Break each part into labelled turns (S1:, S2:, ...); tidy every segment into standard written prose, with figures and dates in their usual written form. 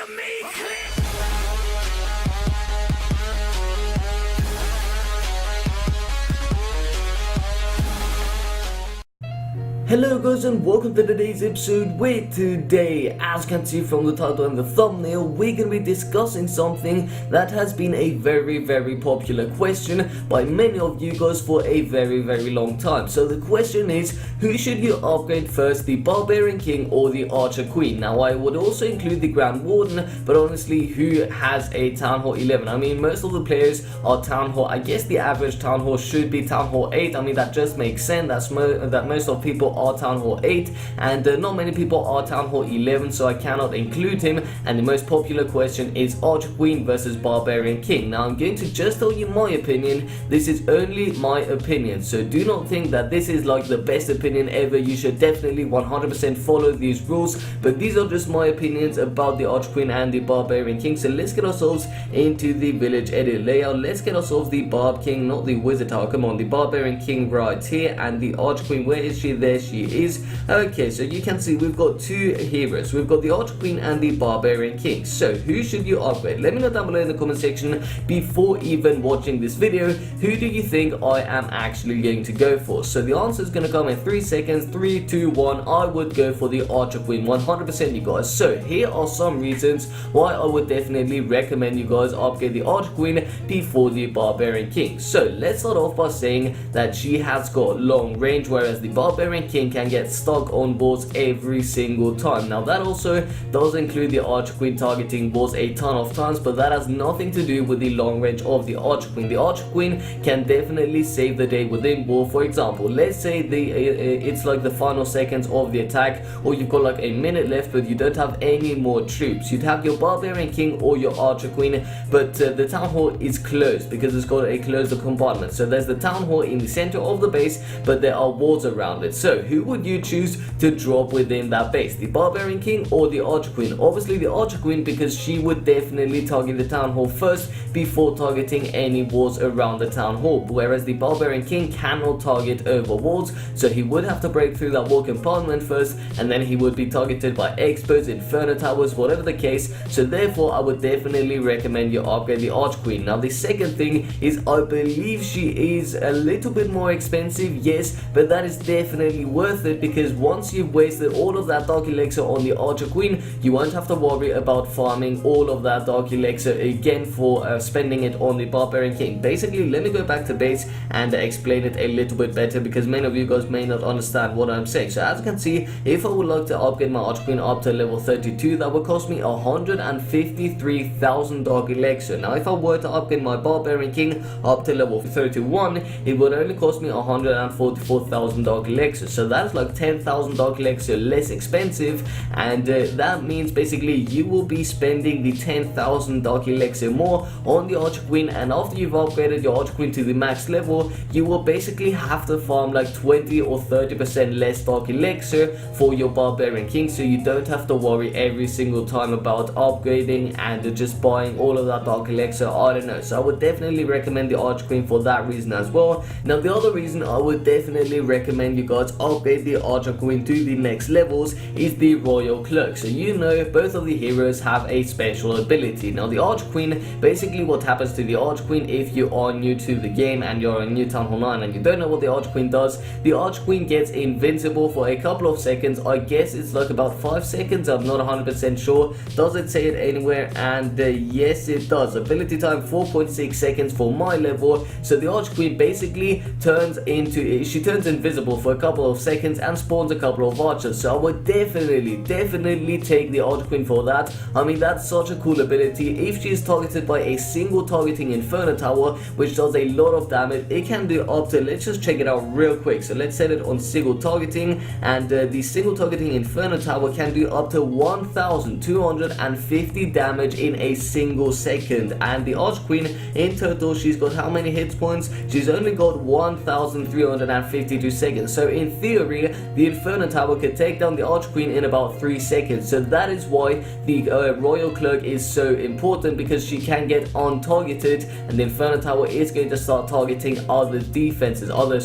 S1: to me, click.
S2: Hello guys and welcome to today's episode, where today, as you can see from the title and the thumbnail, we're going to be discussing something that has been a very popular question by many of you guys for a very long time. So the question is, who should you upgrade first, the Barbarian King or the Archer Queen? Now I would also include the Grand Warden, but honestly, who has a Town Hall 11? I mean, most of the players are Town Hall, I guess the average Town Hall should be Town Hall 8, I mean that just makes sense, that most of people are Town Hall 8 and not many people are Town Hall 11, so I cannot include him. And the most popular question is Archer Queen versus Barbarian King. Now I'm going to just tell you my opinion. This is only my opinion, so do not think that this is like the best opinion ever. You should definitely 100% follow these rules, but these are just my opinions about the Archer Queen and the Barbarian King. So let's get ourselves into the village edit layout. Let's get ourselves the Barb King, not the Wizard Tower, come on, the Barbarian King right here, and the Archer Queen, where is she? There she is. Okay, so you can see we've got two heroes. We've got the Archer Queen and the Barbarian King. So who should you upgrade? Let me know down below in the comment section before even watching this video. Who do you think I am actually going to go for? So the answer is going to come in 3 seconds. 3, 2, 1. I would go for the Archer Queen 100%, you guys. So here are some reasons why I would definitely recommend you guys upgrade the Archer Queen before the Barbarian King. So let's start off by saying that she has got long range, whereas the Barbarian King can get stuck on boards every single time. Now that also does include the Archer Queen targeting boards a ton of times, but that has nothing to do with the long range of the Archer Queen. The Archer Queen can definitely save the day within board. For example, let's say it's like the final seconds of the attack, or you've got like a minute left but you don't have any more troops. You'd have your Barbarian King or your Archer Queen, but the Town Hall is closed because it's got a closed compartment. So there's the Town Hall in the center of the base, but there are walls around it. So who would you choose to drop within that base, the Barbarian King or the Archer Queen? Obviously the Archer Queen, because she would definitely target the Town Hall first before targeting any walls around the Town Hall, whereas the Barbarian King cannot target over walls, so he would have to break through that wall compartment first, and then he would be targeted by experts, inferno towers, whatever the case. So therefore I would definitely recommend you upgrade the Archer Queen. Now the second thing is, I believe she is a little bit more expensive, yes, but that is definitely worth it, because once you've wasted all of that dark elixir on the Archer Queen, you won't have to worry about farming all of that dark elixir again for spending it on the Barbarian King. Basically, let me go back to base and explain it a little bit better, because many of you guys may not understand what I'm saying. So as you can see, if I would like to upgrade my Archer Queen up to level 32, that would cost me 153,000 dark elixir. Now if I were to upgrade my Barbarian King up to level 31, it would only cost me 144,000 dark elixir. So that's like 10,000 dark elixir less expensive, and that means basically you will be spending the 10,000 dark elixir more on the Archer Queen. And after you've upgraded your Archer Queen to the max level, you will basically have to farm like 20 or 30% less dark elixir for your Barbarian King, so you don't have to worry every single time about upgrading and just buying all of that dark elixir. I don't know, so I would definitely recommend the Archer Queen for that reason as well. Now the other reason I would definitely recommend you guys upgrade the Archer Queen to the next levels is the Royal Cloak. So you know, both of the heroes have a special ability. Now the Archer Queen, basically what happens to the Archer Queen, if you are new to the game and you're a new Town Hall 9 and you don't know what the Archer Queen does, the Archer Queen gets invincible for a couple of seconds. I guess it's like about 5 seconds, I'm not 100% sure. Does it say it anywhere? And yes it does. Ability time 4.6 seconds for my level. So the Archer Queen basically turns invisible for a couple of seconds and spawns a couple of archers. So I would definitely take the Archer Queen for that. I mean, that's such a cool ability. If she is targeted by a single targeting inferno tower, which does a lot of damage, it can do up to, let's just check it out real quick. So let's set it on single targeting, and the single targeting inferno tower can do up to 1,250 damage in a single second. And the Archer Queen in total, she's got how many hit points? She's only got 1,352 seconds. So in theory, theory, the Inferno Tower could take down the Archqueen in about 3 seconds. So that is why the Royal Cloak is so important, because she can get untargeted, and the Inferno Tower is going to start targeting other defenses, other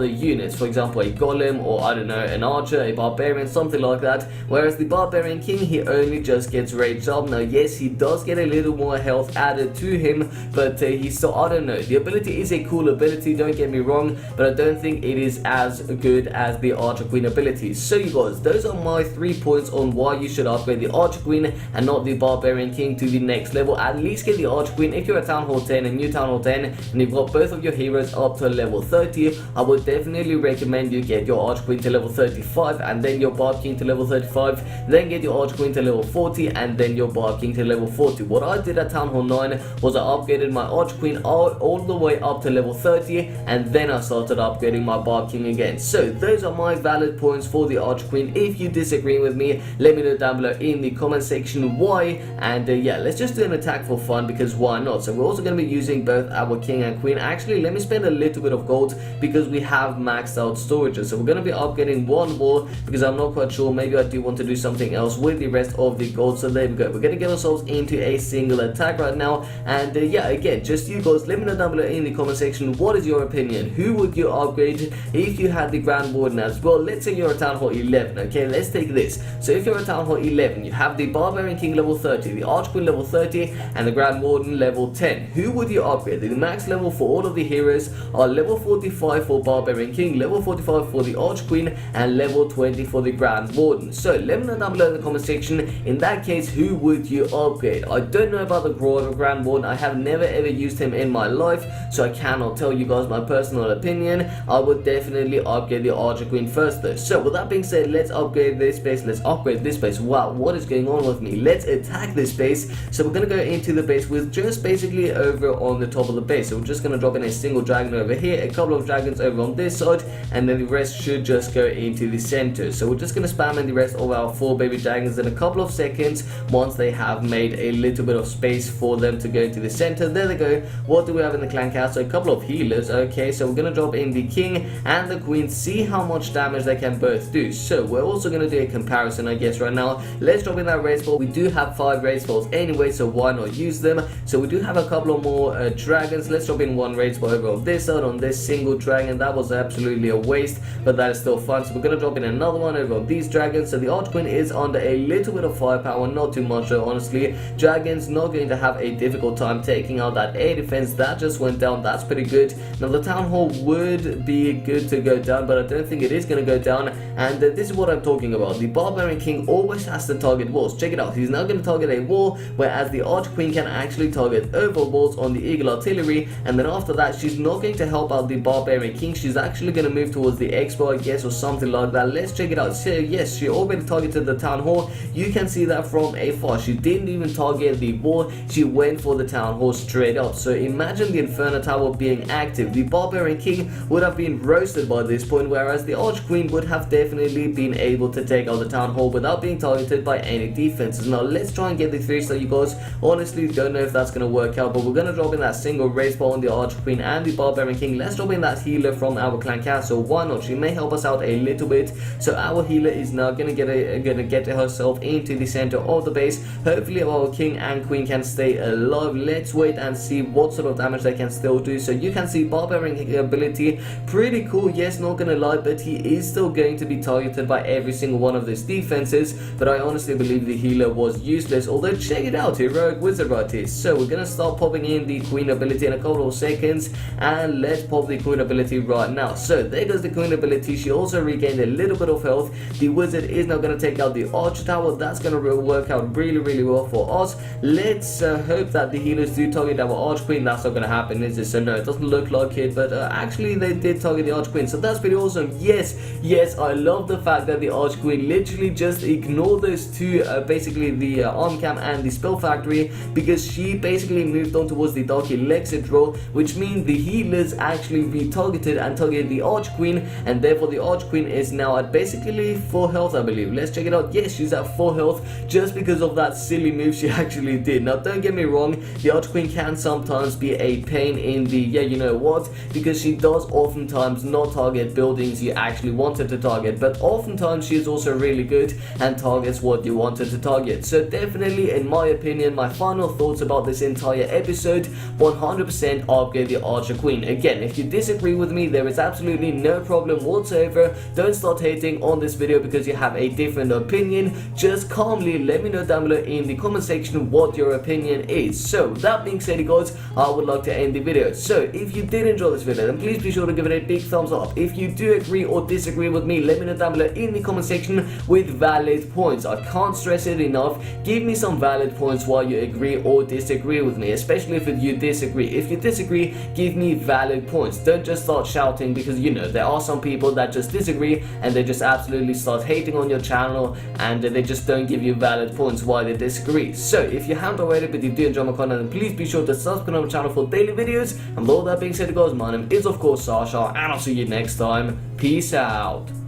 S2: units, for example a Golem, or I don't know, an Archer, a Barbarian, something like that. Whereas the Barbarian King, he only just gets raged up. Now yes, he does get a little more health added to him, but he's still, I don't know, the ability is a cool ability, don't get me wrong, but I don't think it is as good as the Archer Queen ability. So you guys, those are my 3 points on why you should upgrade the Archer Queen and not the Barbarian King to the next level. At least get the Archer Queen. If you're a Town Hall 10, a new Town Hall 10, and you've got both of your heroes up to level 30, I would definitely recommend you get your Archer Queen to level 35, and then your Barb King to level 35, then get your Archer Queen to level 40, and then your Barb King to level 40. What I did at Town Hall 9 was I upgraded my Archer Queen all the way up to level 30, and then I started upgrading my Barb King again. So those are my valid points for the Archer Queen. If you disagree with me, let me know down below in the comment section why. And yeah, let's just do an attack for fun, because why not? So we're also going to be using both our King and Queen. Actually, let me spend a little bit of gold, because we have maxed out storages. So we're going to be upgrading one more, because I'm not quite sure, maybe I do want to do something else with the rest of the gold. So there we go, we're going to get ourselves into a single attack right now. And yeah, again, just you guys, let me know down below in the comment section, what is your opinion? Who would you upgrade if you had the Grand Warden as well? Let's say you're a Town Hall 11, okay, let's take this. So if you're a Town Hall 11, you have the Barbarian King level 30, the Archqueen level 30, and the Grand Warden level 10. Who would you upgrade? The max level for all of the heroes are level 45 for Barbarian King, level 45 for the Archqueen, and level 20 for the Grand Warden. So let me know down below in the comment section, in that case, who would you upgrade? I don't know about the Grand Warden, I have never ever used him in my life, so I cannot tell you guys my personal opinion. I would definitely upgrade the Archer Queen first though. So with that being said, let's upgrade this base. Wow, what is going on with me? Let's attack this base. So we're going to go into the base with just basically over on the top of the base. So we're just going to drop in a single dragon over here, a couple of dragons over on this side, and then the rest should just go into the center. So we're just going to spam in the rest of our 4 baby dragons in a couple of seconds once they have made a little bit of space for them to go into the center. There they go. What do we have in the clan castle? A couple of healers. Okay, so we're going to drop in the king and the queen, see how much damage they can both do. So we're also going to do a comparison, I guess, right now. Let's drop in that race ball. We do have 5 race balls anyway, so why not use them? So we do have a couple of more dragons. Let's drop in 1 race ball over on this side on this single dragon. That was absolutely a waste, but that is still fun. So we're going to drop in another one over on these dragons. So the Archqueen is under a little bit of firepower, not too much though, honestly. Dragons not going to have a difficult time taking out that air defense. That just went down. That's pretty good. Now the Town Hall would be good to go down, but I don't think it is going to go down. And this is what I'm talking about. The Barbarian King always has to target walls. Check it out. He's now going to target a wall, whereas the Archqueen can actually target over walls on the Eagle Artillery. And then after that, she's not going to help out the Barbarian King. She's actually going to move towards the Expo, I guess, or something like that. Let's check it out. So yes, she already targeted the Town Hall. You can see that from afar. She didn't even target the wall. She went for the Town Hall straight up. So imagine the Inferno Tower being active. The Barbarian King would have been roasted by this point, whereas the Archqueen would have definitely been able to take out the Town Hall without being targeted by any defenses. Now let's try and get the 3-star, you guys. Honestly, don't know if that's going to work out, but we're going to drop in that single race ball on the Archqueen and the Barbarian King. Let's drop in that healer from our clan castle. Why not? She may help us out a little bit. So our healer is now going to get herself into the center of the base. Hopefully our king and queen can stay alive. Let's wait and see what sort of damage they can still do. So you can see Barbarian ability, pretty cool, yes, not gonna lie, but he is still going to be targeted by every single one of those defenses. But I honestly believe the healer was useless, although check it out, heroic wizard right here. So we're gonna start popping in the queen ability in a couple of seconds, and let's pop the queen ability right now. So there goes the queen ability. She also regained a little bit of health. The wizard is now gonna take out the archer tower. That's gonna work out really well for us. Let's hope that the healers do target our Archqueen. That's not gonna happen, is it? So no, it doesn't look like it, but actually they did target the Archqueen, so that's pretty awesome. Yes, I love the fact that the Archqueen literally just ignored those two, basically the arm cam and the spell factory, because she basically moved on towards the dark elixir draw, which means the healers actually retargeted and targeted the Archqueen, and therefore the Archqueen is now at basically 4 health, I believe. Let's check it out. Yes, she's at 4 health just because of that silly move she actually did. Now don't get me wrong, the Archqueen can sometimes be a pain in the, yeah, you know what, because she does oftentimes sometimes not target buildings you actually wanted to target, but oftentimes she is also really good and targets what you wanted to target. So definitely, in my opinion, my final thoughts about this entire episode, 100% upgrade the Archer Queen. Again, if you disagree with me, there is absolutely no problem whatsoever. Don't start hating on this video because you have a different opinion. Just calmly let me know down below in the comment section what your opinion is. So that being said, guys, I would like to end the video. So if you did enjoy this video, then please be sure to give it a big thumbs up. If you do agree or disagree with me, let me know down below in the comment section with valid points. I can't stress it enough. Give me some valid points why you agree or disagree with me, especially if you disagree. If you disagree, give me valid points. Don't just start shouting, because you know there are some people that just disagree and they just absolutely start hating on your channel and they just don't give you valid points why they disagree. So if you haven't already but you do enjoy my content, then please be sure to subscribe to my channel for daily videos. And with all that being said, guys, my name is of course Asascha, and I'll see you next time. Peace out.